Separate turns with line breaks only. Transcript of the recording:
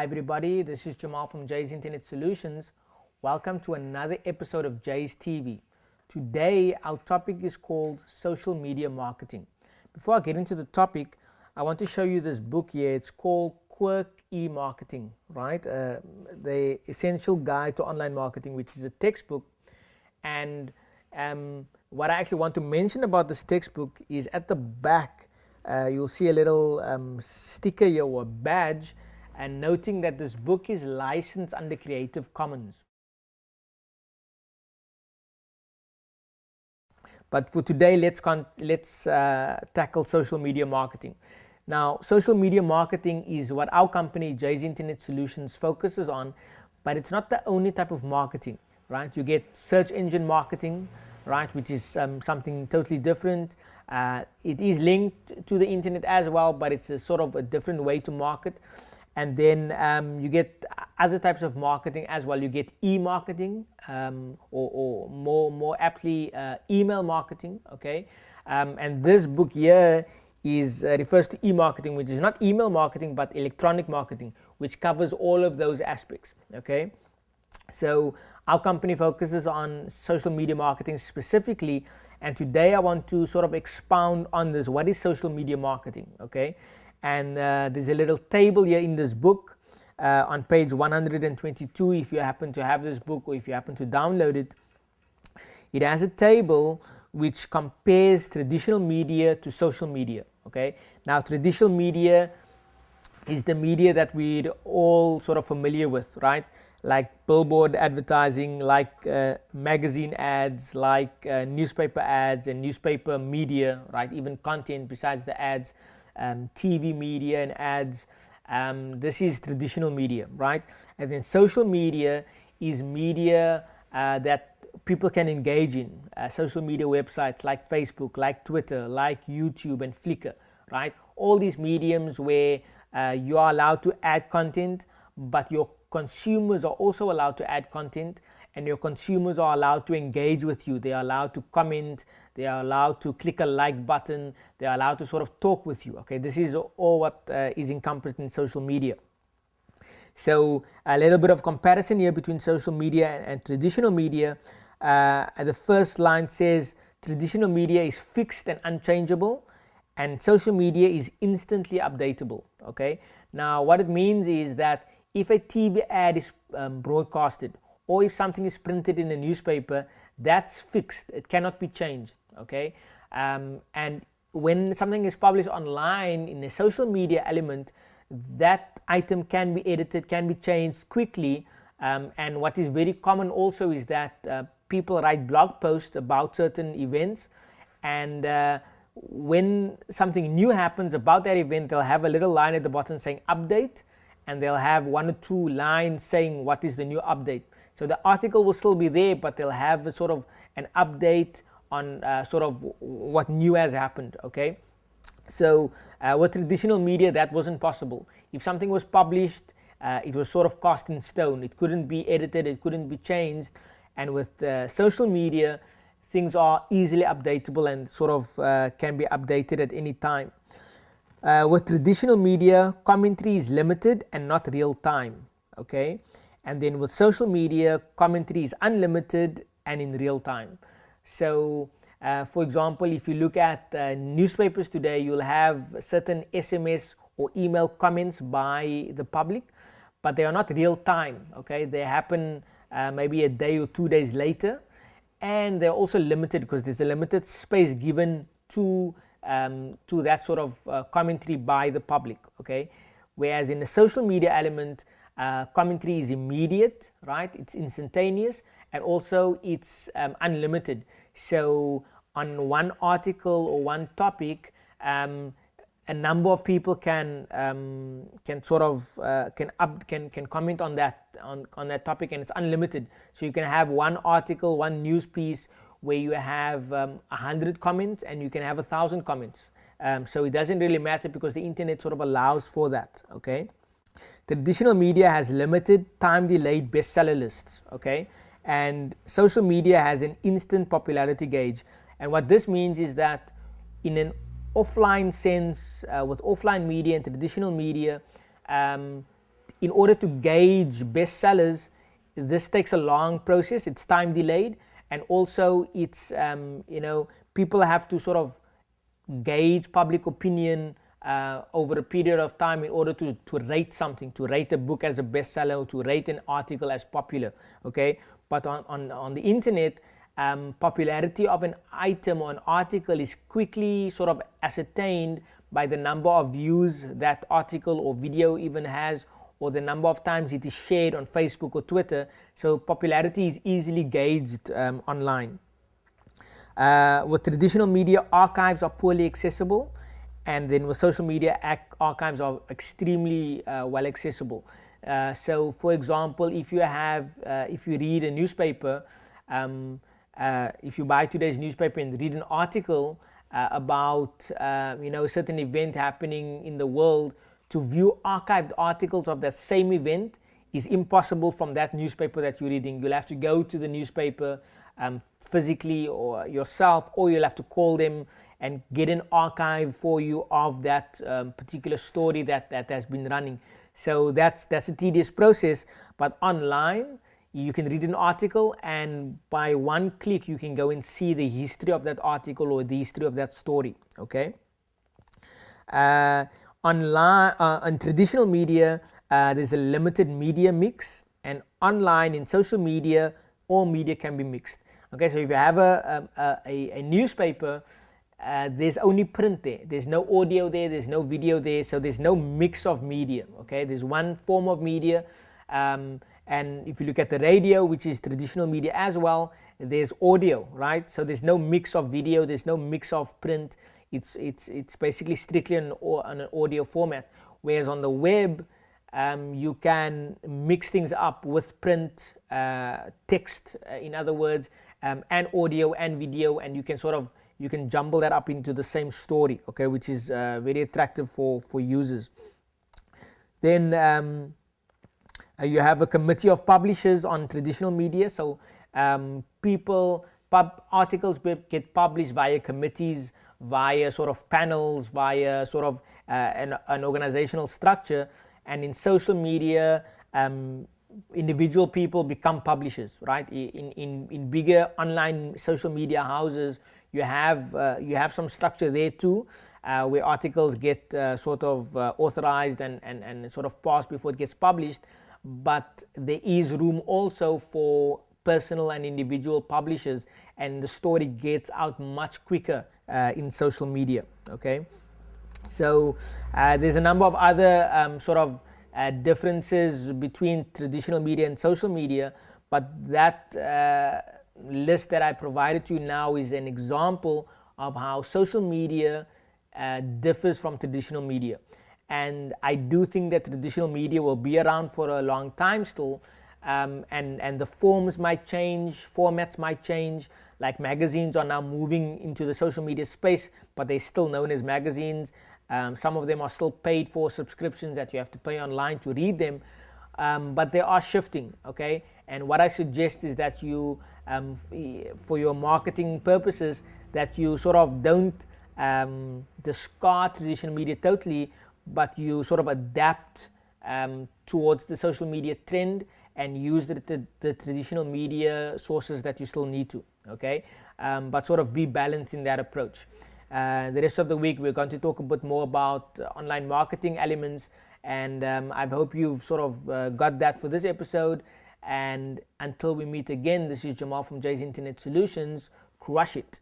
everybody, this is Jamal from Jayz Internet Solutions. Welcome to another episode of Jayz TV. Today our topic is called social media marketing. Before I get into the topic, I want to show you this book here. It's called Quirk E-Marketing, right? The Essential Guide to Online Marketing, which is a textbook. And what I actually want to mention about this textbook is at the back, you'll see a little sticker here or a badge, and noting that this book is licensed under Creative Commons. But for today, let's tackle social media marketing. Now, social media marketing is what our company, Jayz Internet Solutions, focuses on, but it's not the only type of marketing, right? You get search engine marketing, right, which is something totally different. It is linked to the internet as well, but it's a sort of a different way to market. And then you get other types of marketing as well. You get e-marketing, or more aptly email marketing. Okay, and this book here refers to e-marketing, which is not email marketing but electronic marketing, which covers all of those aspects. Okay, so our company focuses on social media marketing specifically, and today I want to sort of expound on this. What is social media marketing? Okay. And there's a little table here in this book on page 122. If you happen to have this book or if you happen to download it, it has a table which compares traditional media to social media. Okay, now traditional media is the media that we're all sort of familiar with, right? Like billboard advertising, like magazine ads, like newspaper ads and newspaper media, right? Even content besides the ads. TV media and ads. This is traditional media, right? And then social media is media that people can engage in. Social media websites like Facebook, like Twitter, like YouTube and Flickr, right? All these mediums where you are allowed to add content, but your consumers are also allowed to add content, and your consumers are allowed to engage with you. They are allowed to comment, they are allowed to click a like button, they are allowed to sort of talk with you. Okay, this is all what is encompassed in social media. So a little bit of comparison here between social media and traditional media. The first line says traditional media is fixed and unchangeable, and social media is instantly updatable. Okay, now what it means is that if a TV ad is broadcasted, or if something is printed in a newspaper, that's fixed. It cannot be changed. Okay, and when something is published online in a social media element, that item can be edited, can be changed quickly. And what is very common also is that people write blog posts about certain events, and when something new happens about that event, they'll have a little line at the bottom saying update, and they'll have one or two lines saying what is the new update. So the article will still be there, but they'll have a sort of an update on sort of what new has happened. Okay, so with traditional media that wasn't possible. If something was published, it was sort of cast in stone. It couldn't be edited, it couldn't be changed. And with social media, things are easily updatable and sort of can be updated at any time. With traditional media, commentary is limited and not real time. Okay, and then with social media, commentary is unlimited and in real time. So for example, if you look at newspapers today, you'll have certain SMS or email comments by the public, but they are not real time. Okay, they happen maybe a day or 2 days later, and they're also limited because there's a limited space given to that sort of commentary by the public. Okay, whereas in the social media element, commentary is immediate, right? It's instantaneous, and also it's unlimited. So on one article or one topic, a number of people can sort of can comment on that topic, and it's unlimited. So you can have one article, one news piece where you have 100 comments, and you can have 1,000 comments. So it doesn't really matter because the internet sort of allows for that. Okay, traditional media has limited time-delayed bestseller lists. Okay, and social media has an instant popularity gauge. And what this means is that in an offline sense, with offline media and traditional media, in order to gauge bestsellers, this takes a long process. It's time delayed, and also it's people have to sort of gauge public opinion over a period of time in order to rate something, to rate a book as a bestseller, or to rate an article as popular. Okay, but on the internet, popularity of an item or an article is quickly sort of ascertained by the number of views that article or video even has, or the number of times it is shared on Facebook or Twitter. So popularity is easily gauged online. With traditional media, archives are poorly accessible, and then with social media, archives are extremely well accessible. So for example, if you read a newspaper, if you buy today's newspaper and read an article about a certain event happening in the world, to view archived articles of that same event is impossible from that newspaper that you're reading. You'll have to go to the newspaper physically or yourself, or you'll have to call them and get an archive for you of that particular story that has been running. So that's a tedious process. But online, you can read an article, and by one click you can go and see the history of that article or the history of that story. Okay. Online, on traditional media, there's a limited media mix, and online in social media, all media can be mixed. Okay, so if you have a newspaper, there's only print there. There's no audio there. There's no video there. So there's no mix of media. Okay, there's one form of media, and if you look at the radio, which is traditional media as well, there's audio, right? So there's no mix of video. There's no mix of print. It's basically strictly on an audio format. Whereas on the web, you can mix things up with print, text, in other words, and audio and video, and you can jumble that up into the same story. Okay, which is very attractive for users. Then you have a committee of publishers on traditional media. So articles get published via committees, via sort of panels, via sort of an organizational structure. And in social media, individual people become publishers, right? In bigger online social media houses, you have some structure there too, where articles get sort of authorized and sort of passed before it gets published. But there is room also for personal and individual publishers, and the story gets out much quicker in social media. Okay, so there's a number of other sort of differences between traditional media and social media, but that list that I provided to you now is an example of how social media differs from traditional media. And I do think that traditional media will be around for a long time still, and the forms might change, formats might change. Like magazines are now moving into the social media space, but they're still known as magazines. Some of them are still paid for subscriptions that you have to pay online to read them, but they are shifting. Okay, and what I suggest is that you, for your marketing purposes, that you sort of don't discard traditional media totally, but you sort of adapt towards the social media trend and use the traditional media sources that you still need to. Okay, but sort of be balanced in that approach. The rest of the week we're going to talk a bit more about online marketing elements, and I hope you've sort of got that for this episode. And until we meet again, this is Jamal from Jayz Internet Solutions. Crush it.